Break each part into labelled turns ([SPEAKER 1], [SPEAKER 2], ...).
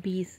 [SPEAKER 1] 20।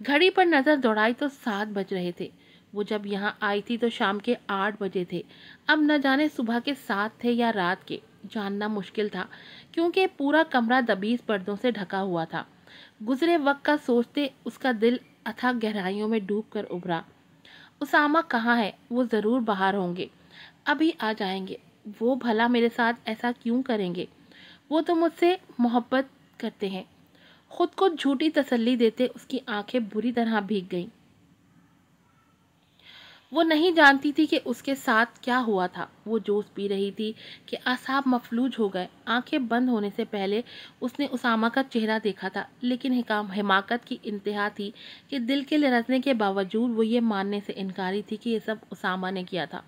[SPEAKER 1] گھڑی پر نظر دوڑائی تو 7 بج رہے تھے۔ وہ جب یہاں آئی تھی تو شام کے 8 بجے تھے۔ اب نہ جانے صبح کے 7 تھے یا رات کے، جاننا مشکل تھا کیونکہ پورا کمرہ دبیز پردوں سے ڈھکا ہوا تھا۔ گزرے وقت کا سوچتے اس کا دل اتھا گہرائیوں میں ڈوب کر ابھرا۔ اسامہ کہاں ہے؟ وہ ضرور باہر ہوں گے، ابھی آ جائیں گے۔ وہ بھلا میرے ساتھ ایسا کیوں کریں گے؟ وہ تو مجھ سے محبت کرتے ہیں۔ خود کو جھوٹی تسلی دیتے اس کی آنکھیں بری طرح بھیگ گئیں۔ وہ نہیں جانتی تھی کہ اس کے ساتھ کیا ہوا تھا۔ وہ جوش پی رہی تھی کہ اعصاب مفلوج ہو گئے۔ آنکھیں بند ہونے سے پہلے اس نے اسامہ کا چہرہ دیکھا تھا، لیکن حماقت کی انتہا تھی کہ دل کے لرزنے کے باوجود وہ یہ ماننے سے انکاری تھی کہ یہ سب اسامہ نے کیا تھا۔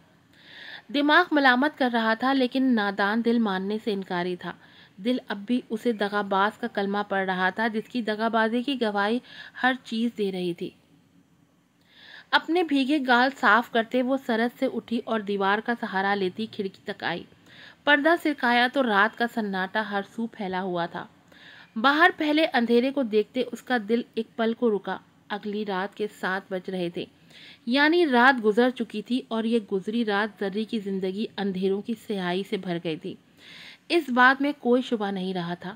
[SPEAKER 1] دماغ ملامت کر رہا تھا، لیکن نادان دل ماننے سے انکاری تھا۔ دل اب بھی اسے دغا باز کا کلمہ پڑھ رہا تھا، جس کی دغا بازی کی گواہی ہر چیز دے رہی تھی۔ اپنے بھیگے گال صاف کرتے وہ سرد سے اٹھی اور دیوار کا سہارا لیتی کھڑکی تک آئی۔ پردہ سرکایا تو رات کا سناٹا ہر سو پھیلا ہوا تھا۔ باہر پہلے اندھیرے کو دیکھتے اس کا دل ایک پل کو رکا۔ اگلی رات کے 7 بج رہے تھے، یعنی رات گزر چکی تھی، اور یہ گزری رات ذری کی زندگی اندھیروں کی سیاہی سے بھر گئی تھی۔ اس بات میں کوئی شبہ نہیں رہا تھا۔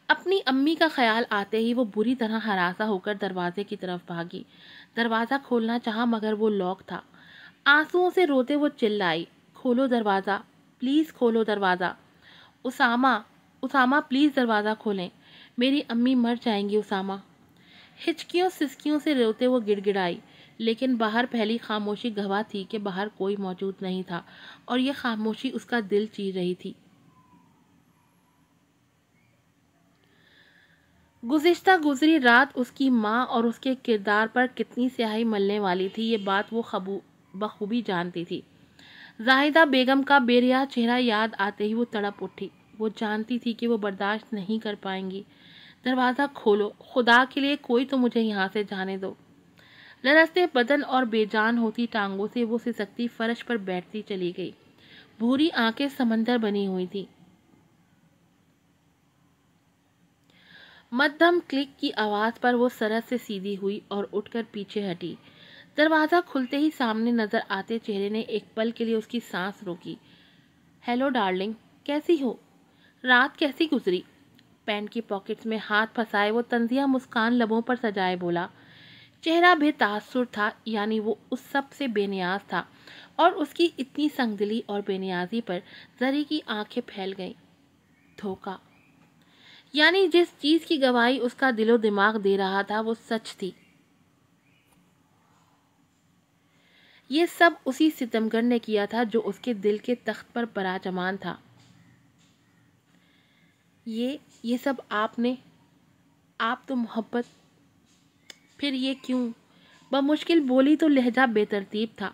[SPEAKER 1] اپنی امی کا خیال آتے ہی وہ بری طرح ہراساں ہو کر دروازے کی طرف بھاگی۔ دروازہ کھولنا چاہا مگر وہ لاک تھا۔ آنسوؤں سے روتے وہ چلائی، کھولو دروازہ، پلیز کھولو دروازہ۔ اسامہ، اسامہ پلیز دروازہ کھولیں، میری امی مر جائیں گی اسامہ۔ ہچکیوں سسکیوں سے روتے وہ گڑ گڑائی، لیکن باہر پھیلی خاموشی گواہ تھی کہ باہر کوئی موجود نہیں تھا، اور یہ خاموشی اس کا دل چیر رہی تھی۔ گزشتہ گزری رات اس کی ماں اور اس کے کردار پر کتنی سیاہی ملنے والی تھی، یہ بات وہ بخوبی جانتی تھی۔ زاہدہ بیگم کا بے ریا چہرہ یاد آتے ہی وہ تڑپ اٹھی۔ وہ جانتی تھی کہ وہ برداشت نہیں کر پائیں گی۔ دروازہ کھولو، خدا کے لیے کوئی تو مجھے یہاں سے جانے دو۔ لرزتے بدن اور بے جان ہوتی ٹانگوں سے وہ سسکتی فرش پر بیٹھتی چلی گئی۔ بھوری آنکھیں سمندر بنی ہوئی تھی۔ مدھم کلک کی آواز پر وہ سرد سے سیدھی ہوئی اور اٹھ کر پیچھے ہٹی۔ دروازہ کھلتے ہی سامنے نظر آتے چہرے نے ایک پل کے لیے اس کی سانس روکی۔ ہیلو ڈارلنگ، کیسی ہو؟ رات کیسی گزری؟ پینٹ کی پاکٹس میں ہاتھ پھنسائے وہ طنزیہ مسکان لبوں پر سجائے بولا۔ چہرہ بے تاثر تھا، یعنی وہ اس سب سے بے نیاز تھا، اور اس کی اتنی سنگ دلی اور بے نیازی پر زری کی آنکھیں پھیل گئیں۔ دھوکہ، یعنی جس چیز کی گواہی اس کا دل و دماغ دے رہا تھا وہ سچ تھی۔ یہ سب اسی ستمگر نے کیا تھا جو اس کے دل کے تخت پر براجمان تھا۔ یہ سب آپ نے؟ آپ تو محبت، پھر یہ کیوں؟ بمشکل بولی تو لہجہ بے ترتیب تھا۔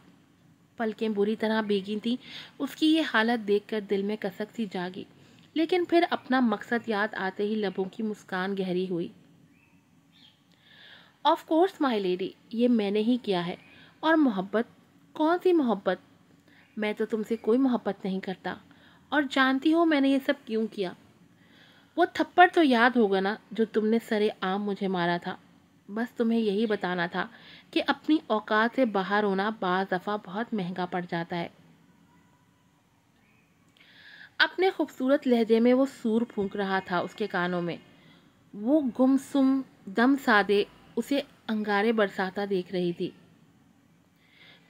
[SPEAKER 1] پلکیں بری طرح بھیگی تھیں۔ اس کی یہ حالت دیکھ کر دل میں کسک سی جاگی، لیکن پھر اپنا مقصد یاد آتے ہی لبوں کی مسکان گہری ہوئی۔ آف کورس مائی لیڈی، یہ میں نے ہی کیا ہے۔ اور محبت؟ کون سی محبت؟ میں تو تم سے کوئی محبت نہیں کرتا، اور جانتی ہو میں نے یہ سب کیوں کیا؟ وہ تھپڑ تو یاد ہوگا نا جو تم نے سرے عام مجھے مارا تھا۔ بس تمہیں یہی بتانا تھا کہ اپنی اوقات سے باہر ہونا بعض دفعہ بہت مہنگا پڑ جاتا ہے۔ اپنے خوبصورت لہجے میں وہ سور پھونک رہا تھا اس کے کانوں میں۔ وہ گمسم دم سادے اسے انگارے برساتا دیکھ رہی تھی۔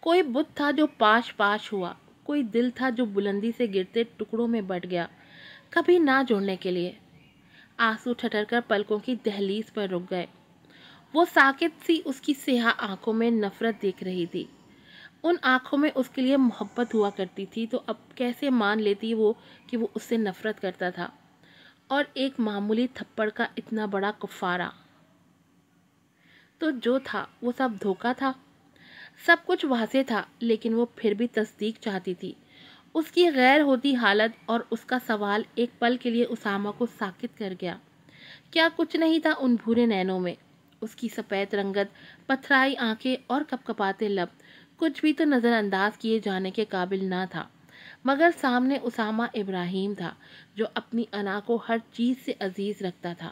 [SPEAKER 1] کوئی بت تھا جو پاش پاش ہوا، کوئی دل تھا جو بلندی سے گرتے ٹکڑوں میں بٹ گیا، کبھی نہ جوڑنے کے لیے۔ آنسو ٹھٹر کر پلکوں کی دہلیز پر رک گئے۔ وہ ساکت سی اس کی سیاہ آنکھوں میں نفرت دیکھ رہی تھی۔ ان آنکھوں میں اس کے لیے محبت ہوا کرتی تھی، تو اب کیسے مان لیتی وہ کہ وہ اس سے نفرت کرتا تھا، اور ایک معمولی تھپڑ کا اتنا بڑا کفارہ؟ تو جو تھا وہ سب دھوکہ تھا۔ سب کچھ واضح تھا، لیکن وہ پھر بھی تصدیق چاہتی تھی۔ اس کی غیر ہوتی حالت اور اس کا سوال ایک پل کے لیے اسامہ کو ساکت کر گیا۔ کیا کچھ نہیں تھا ان بھورے نینوں میں؟ اس کی سفید رنگت، پتھرائی آنکھیں اور کپ کپاتے لب، کچھ بھی تو نظر انداز کیے جانے کے قابل نہ تھا، مگر سامنے اسامہ ابراہیم تھا جو اپنی انا کو ہر چیز سے عزیز رکھتا تھا۔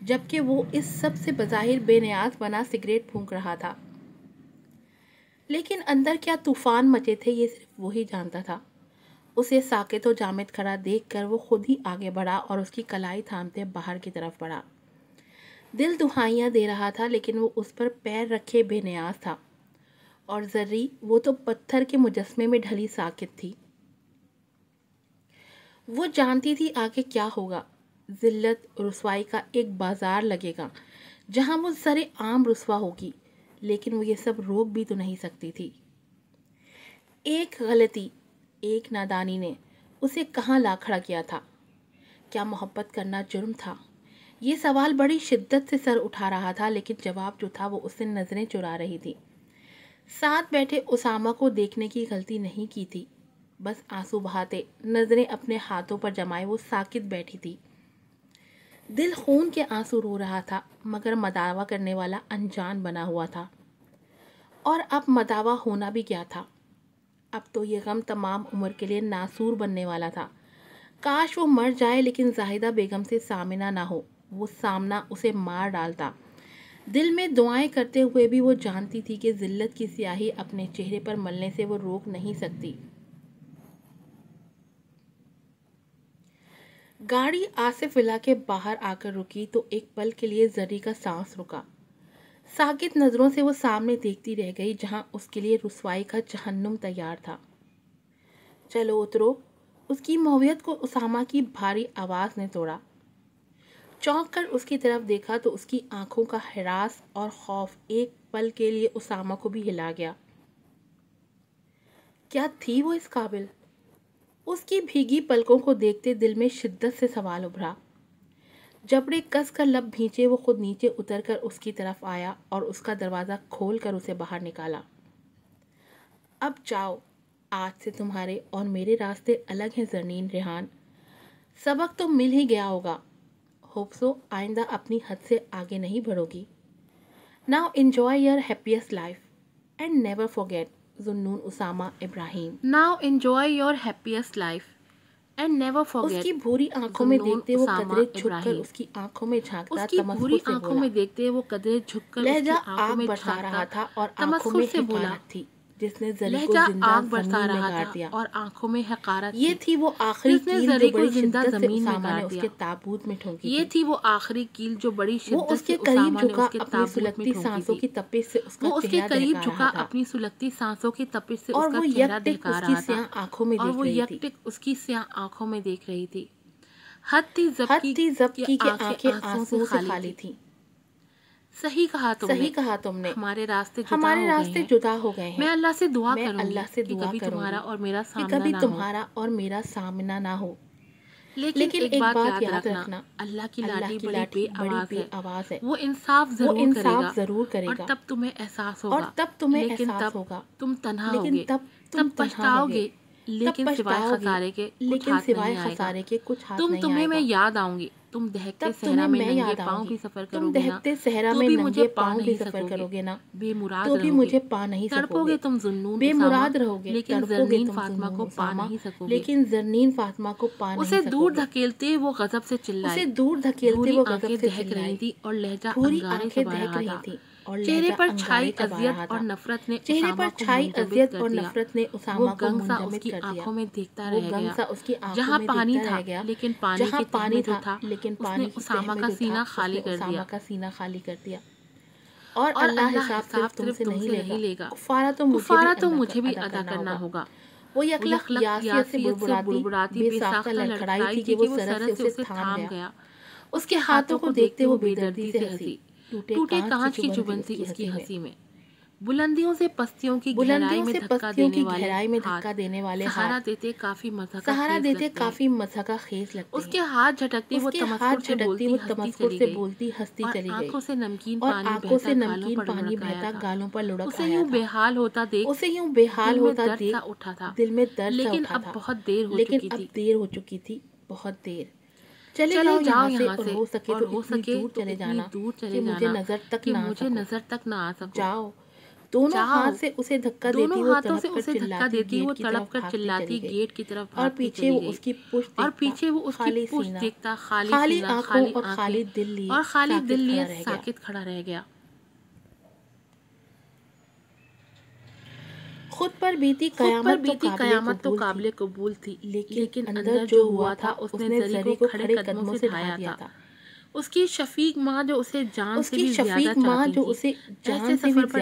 [SPEAKER 1] جبکہ وہ اس سب سے بظاہر بے نیاز بنا سگریٹ پھونک رہا تھا، لیکن اندر کیا طوفان مچے تھے یہ صرف وہی جانتا تھا۔ اسے ساکت و جامد کھڑا دیکھ کر وہ خود ہی آگے بڑھا اور اس کی کلائی تھامتے باہر کی طرف بڑھا۔ دل دہائیاں دے رہا تھا لیکن وہ اس پر پیر رکھے بے نیاز تھا، اور ذری وہ تو پتھر کے مجسمے میں ڈھلی ساکت تھی۔ وہ جانتی تھی آگے کیا ہوگا، ذلت رسوائی کا ایک بازار لگے گا جہاں وہ سرِ عام رسوا ہوگی، لیکن وہ یہ سب روک بھی تو نہیں سکتی تھی۔ ایک غلطی، ایک نادانی نے اسے کہاں لا کھڑا کیا تھا؟ کیا محبت کرنا جرم تھا؟ یہ سوال بڑی شدت سے سر اٹھا رہا تھا، لیکن جواب جو تھا وہ اس سے نظریں چرا رہی تھی۔ ساتھ بیٹھے اسامہ کو دیکھنے کی غلطی نہیں کی تھی، بس آنسو بہاتے نظریں اپنے ہاتھوں پر جمائے وہ ساکت بیٹھی تھی۔ دل خون کے آنسو رو رہا تھا، مگر مداوا کرنے والا انجان بنا ہوا تھا، اور اب مداوا ہونا بھی کیا تھا؟ اب تو یہ غم تمام عمر کے لیے ناسور بننے والا تھا۔ کاش وہ مر جائے لیکن زاہدہ بیگم سے سامنا نہ ہو، وہ سامنا اسے مار ڈالتا۔ دل میں دعائیں کرتے ہوئے بھی وہ جانتی تھی کہ ذلت کی سیاہی اپنے چہرے پر ملنے سے وہ روک نہیں سکتی۔ گاڑی آصف ولا کے باہر آ کر رکی تو ایک پل کے لیے ذری کا سانس رکا۔ ساکت نظروں سے وہ سامنے دیکھتی رہ گئی جہاں اس کے لیے رسوائی کا جہنم تیار تھا۔ چلو اترو، اس کی مویت کو اسامہ کی بھاری آواز نے توڑا۔ چونک کر اس کی طرف دیکھا تو اس کی آنکھوں کا ہراس اور خوف ایک پل کے لیے اسامہ کو بھی ہلا گیا۔ کیا تھی وہ اس قابل؟ اس کی بھیگی پلکوں کو دیکھتے دل میں شدت سے سوال ابھرا۔ جبڑے کس کر لب بھینچے وہ خود نیچے اتر کر اس کی طرف آیا اور اس کا دروازہ کھول کر اسے باہر نکالا۔ اب جاؤ، آج سے تمہارے اور میرے راستے الگ ہیں زرنین ریحان۔ سبق تو مل ہی گیا ہوگا، ہوپ سو آئندہ اپنی حد سے آگے نہیں بڑھو گی۔ Now enjoy your happiest life and never forget Zulnoon Usama Ibrahim. Now enjoy your happiest life and never forget۔ اس کی بھوری آنکھوں میں دیکھتے وہ قدرے جھک کر اس کی آنکھوں میں جھانکتا لہجہ آگ برسا رہا تھا اور آنکھوں میں حقارت تھی جس نے ذری کو زندہ زمین میں گاڑ دیا۔ اور آنکھوں میں حقارت یہ تھی وہ آخری کیل جو بڑی شدت سے اسامہ نے اس کے تابوت میں ٹھونکی تھی۔ یہ تھی وہ آخری کیل جو بڑی شدت سے اسامہ نے اس کے تابوت میں ٹھونکی تھی۔ وہ اس کے قریب جھکا اپنی سلگتی سانسوں کی تپش سے اس کا چہرہ دہکا رہا تھا، اور وہ یکٹک اس کی سیاہ آنکھوں میں دیکھ رہی تھی۔ حد تھی ضبط کی کہ آنکھیں آنسوں سے خالی تھیں۔ صحیح کہا تم نے، ہمارے راستے جدا ہو گئے ہیں۔ میں اللہ سے دعا کروں گی کہ کبھی تمہارا اور میرا سامنا نہ ہو۔ لیکن ایک بات یاد رکھنا، اللہ کی لاٹھی بڑی بے آواز ہے، وہ انصاف ضرور کرے گا، اور تب تمہیں احساس ہوگا، تم تنہا ہوگے، تب پچھتاؤ گے، لیکن سوائے خسارے کے کچھ ہاتھ نہیں آئے گا۔ تمہیں میں یاد آؤں گی، تم دہکتے صحرا میں ننگے پاؤں بھی سفر کرو گے نا، تو بھی مجھے پا نہیں سکوگے، بے مراد رہو گے، تڑپو گے تم ذوالنون اسامہ، لیکن زرنین فاطمہ کو پا نہیں سکوگے۔ اسے دور دھکیلتے وہ غضب سے چلائے، بھوری آنکھیں دہک رہی تھی اور لہجہ انگارے چبا رہا تھا۔ چہرے پر چھائی اذیت اور نفرت نے اسامہ کو منجمد کر دیا۔ وہ گنگ سا اس کی آنکھوں میں دیکھتا رہ گیا، جہاں پانی تھا لیکن پانی کی تہ میں جو تھا اس نے اسامہ کا سینہ خالی کر دیا۔ اور اللہ حساب صرف تم سے نہیں لے گا، کفارہ تو مجھے بھی ادا کرنا ہوگا۔ وہ یکلخ یاسیت سے بڑبڑاتی بے ساختہ لڑکھڑائی تھی کہ وہ سرت سے اسے تھام گیا۔ اس کے ہاتھوں کو دیکھتے وہ بے دردی سے ہنسی، ٹوٹے کانچ کی چبھن تھی اس کی ہنسی میں۔ بلندیوں سے پستیوں کی گہرائی میں دھکا دینے والے ہاتھ سہارا دیتے کافی مضحکہ خیز لگتے ہیں۔ اس کے ہاتھ جھٹکتے وہ تمسخر سے بولتی ہنستی چلی گئی، آنکھوں سے نمکین پانی بہتا گالوں پر لڑک آیا تھا۔ اسے یوں بے حال ہوتا دیکھ اٹھا تھا، دل میں درد سا اٹھا تھا، لیکن اب دیر ہو چکی تھی، بہت دیر۔ چلے جاؤ یہاں سے، اور ہو سکے تو اتنی دور چلے جانا کہ مجھے نظر تک نہ آ سکو۔ جاؤ،
[SPEAKER 2] دونوں ہاتھ سے اسے دھکا دیتی وہ
[SPEAKER 1] تڑپ کر چلاتی گیٹ کی طرف
[SPEAKER 2] اور پیچھے وہ اس کی پشت
[SPEAKER 1] دیکھتا،
[SPEAKER 2] خالی آنکھوں اور خالی دل لیے
[SPEAKER 1] ساکت کھڑا رہ گیا۔
[SPEAKER 2] خود پر بیتی قیامت تو قابل
[SPEAKER 1] قبول تھی،
[SPEAKER 2] لیکن اندر جو ہوا تھا اس نے زری کو کھڑے قدموں سے ڈھا دیا تھا۔
[SPEAKER 1] اس کی شفیق ماں جو اسے جان سے بھی زیادہ چاہتی تھی، ایسے سفر پر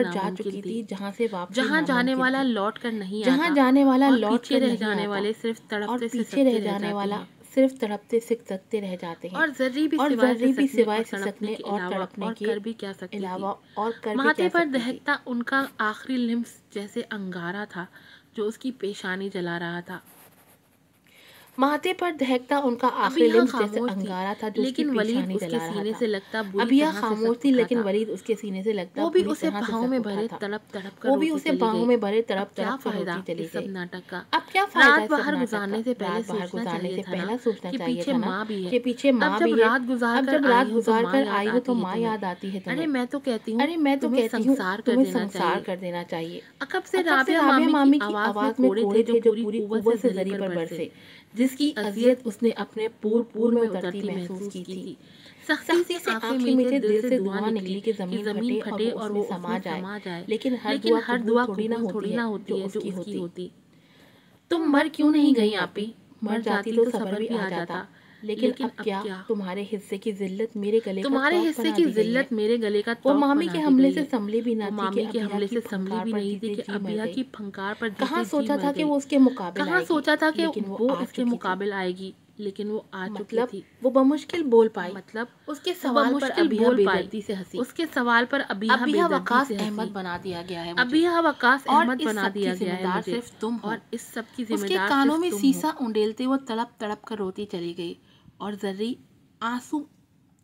[SPEAKER 1] جا چکی تھی جہاں سے واپسی جہاں جانے والا لوٹ کر نہیں آتا،
[SPEAKER 2] جہاں جانے والا لوٹ
[SPEAKER 1] پیچھے
[SPEAKER 2] کر
[SPEAKER 1] رہ
[SPEAKER 2] نہیں
[SPEAKER 1] جانے
[SPEAKER 2] آتا،
[SPEAKER 1] والے صرف
[SPEAKER 2] اور
[SPEAKER 1] تڑپتے
[SPEAKER 2] پیچھے رہ جانے والا صرف تڑپتے سکتے رہ جاتے ہیں،
[SPEAKER 1] اور ذرے بھی سوائے سکنے اور تڑپنے کے علاوہ اور کر بھی
[SPEAKER 2] ماتھے
[SPEAKER 1] کیا
[SPEAKER 2] پر
[SPEAKER 1] سکتی تھی۔
[SPEAKER 2] دہکتا
[SPEAKER 1] ان کا آخری لمس جیسے انگارہ تھا جو اس کی پیشانی جلا رہا تھا۔
[SPEAKER 2] ماتھے پر دہکتا ان کا آخری لمس جیسے انگارہ تھا جو اس کی پیشانی جلا رہا تھا۔ ابیا خاموش تھی لیکن ولید اس کے سینے سے لگتا
[SPEAKER 1] وہ بھی اسے باہوں میں بھرے تڑپ تڑپ کر روتی چلی گئی۔ ناٹک کا
[SPEAKER 2] اب کیا فائدہ
[SPEAKER 1] رات باہر گزارنے سے پہلے سوچنا چاہیے تھا نا
[SPEAKER 2] کہ پیچھے ماں بھی ہے۔ اب جب رات گزار کر آئی ہو تو ماں یاد آتی ہے تمہیں۔
[SPEAKER 1] ارے میں تو کہتی ہوں
[SPEAKER 2] تمہیں سنسار کر دینا چاہیے۔
[SPEAKER 1] عقب سے رابعہ مامی کی آواز میں کوڑے تھے جو پوری قوت سے زری پر برسے،
[SPEAKER 2] جس کی اذیت اس نے اپنے پور میں اترتی محسوس کی تھی۔
[SPEAKER 1] سختی سے آنکھیں میٹھے دل سے دعا نکلی کہ زمین پھٹے اور وہ سما جائے،
[SPEAKER 2] لیکن ہر دعا تھوڑی نہ ہوتی ہے جو اس کی ہوتی۔
[SPEAKER 1] تم مر کیوں نہیں گئی آپی؟
[SPEAKER 2] مر جاتی تو صبر بھی آ جاتا، لیکن اب کیا؟ تمہارے حصے کی ذلت میرے گلے کا
[SPEAKER 1] وہ
[SPEAKER 2] مامی کے حملے سے سنبھلی بھی نہ تھی کہ
[SPEAKER 1] ابیا کی پھنکار پر
[SPEAKER 2] کہاں سوچا تھا کہ وہ اس کے مقابل آئے گی،
[SPEAKER 1] لیکن وہ آ چکی تھی۔
[SPEAKER 2] وہ بمشکل بول پائی،
[SPEAKER 1] اس کے سوال پر ابیا بے دردی سے ہنسی۔ اس کے سوال پر
[SPEAKER 2] ابیا وقاص احمد بنا دیا گیا ہے مجھے،
[SPEAKER 1] صرف تم ہو، اور اس سب کی
[SPEAKER 2] اس
[SPEAKER 1] ذمہ
[SPEAKER 2] کے
[SPEAKER 1] دار
[SPEAKER 2] کانوں
[SPEAKER 1] صرف
[SPEAKER 2] میں
[SPEAKER 1] تم ہو۔
[SPEAKER 2] سیسا انڈیلتے وہ تڑپ تڑپ کر روتی چلی گئی اور ذری آنسو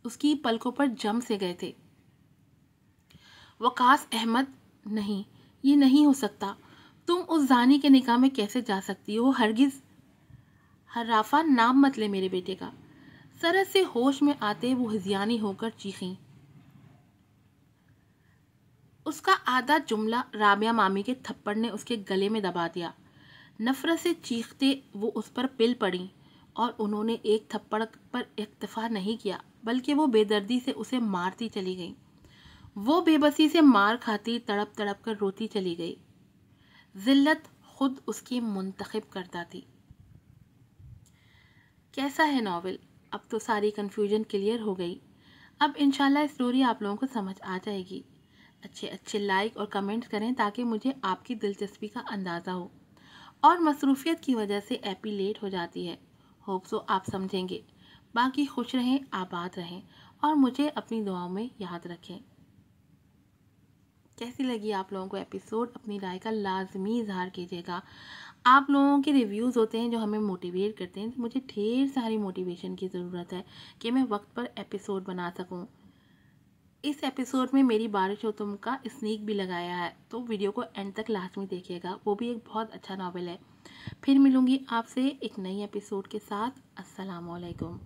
[SPEAKER 2] اس کی پلکوں پر جم سے گئے تھے۔ وقاص احمد، نہیں، یہ نہیں ہو سکتا۔ تم اس زانی کے نکاح میں کیسے جا سکتی ہو؟ ہرگز۔ حرافہ، نام مت لے میرے بیٹے کا۔ سرد سے ہوش میں آتے وہ ہذیانی ہو کر چیخیں۔ اس کا آدھا جملہ رابعہ مامی کے تھپڑ نے اس کے گلے میں دبا دیا۔ نفرت سے چیختے وہ اس پر پل پڑیں اور انہوں نے ایک تھپڑ پر اکتفا نہیں کیا بلکہ وہ بے دردی سے اسے مارتی چلی گئی۔ وہ بے بسی سے مار کھاتی تڑپ تڑپ کر روتی چلی گئی۔ ذلت خود اس کی منتخب کرتا تھی۔ کیسا ہے ناول؟ اب تو ساری کنفیوژن کلیئر ہو گئی۔ اب انشاءاللہ اسٹوری آپ لوگوں کو سمجھ آ جائے گی۔ اچھے لائک اور کمنٹ کریں تاکہ مجھے آپ کی دلچسپی کا اندازہ ہو، اور مصروفیت کی وجہ سے ایپی لیٹ ہو جاتی ہے۔ ہوپ سو آپ سمجھیں گے۔ باقی خوش رہیں، آباد رہیں اور مجھے اپنی دعاؤں میں یاد رکھیں۔ کیسی لگی آپ لوگوں کو ایپیسوڈ؟ اپنی رائے کا لازمی اظہار کیجیے گا۔ آپ لوگوں کے ریویوز ہوتے ہیں جو ہمیں موٹیویٹ کرتے ہیں۔ مجھے ڈھیر ساری موٹیویشن کی ضرورت ہے کہ میں وقت پر ایپیسوڈ بنا سکوں۔ اس ایپیسوڈ میں میری بارش و تم کا اسنیک بھی لگایا ہے، تو ویڈیو کو اینڈ تک لازمی دیکھیے گا۔ وہ بھی ایک بہت اچھا ناول ہے۔ پھر ملوں گی آپ سے ایک نئی ایپیسوڈ کے ساتھ۔ السلام علیکم۔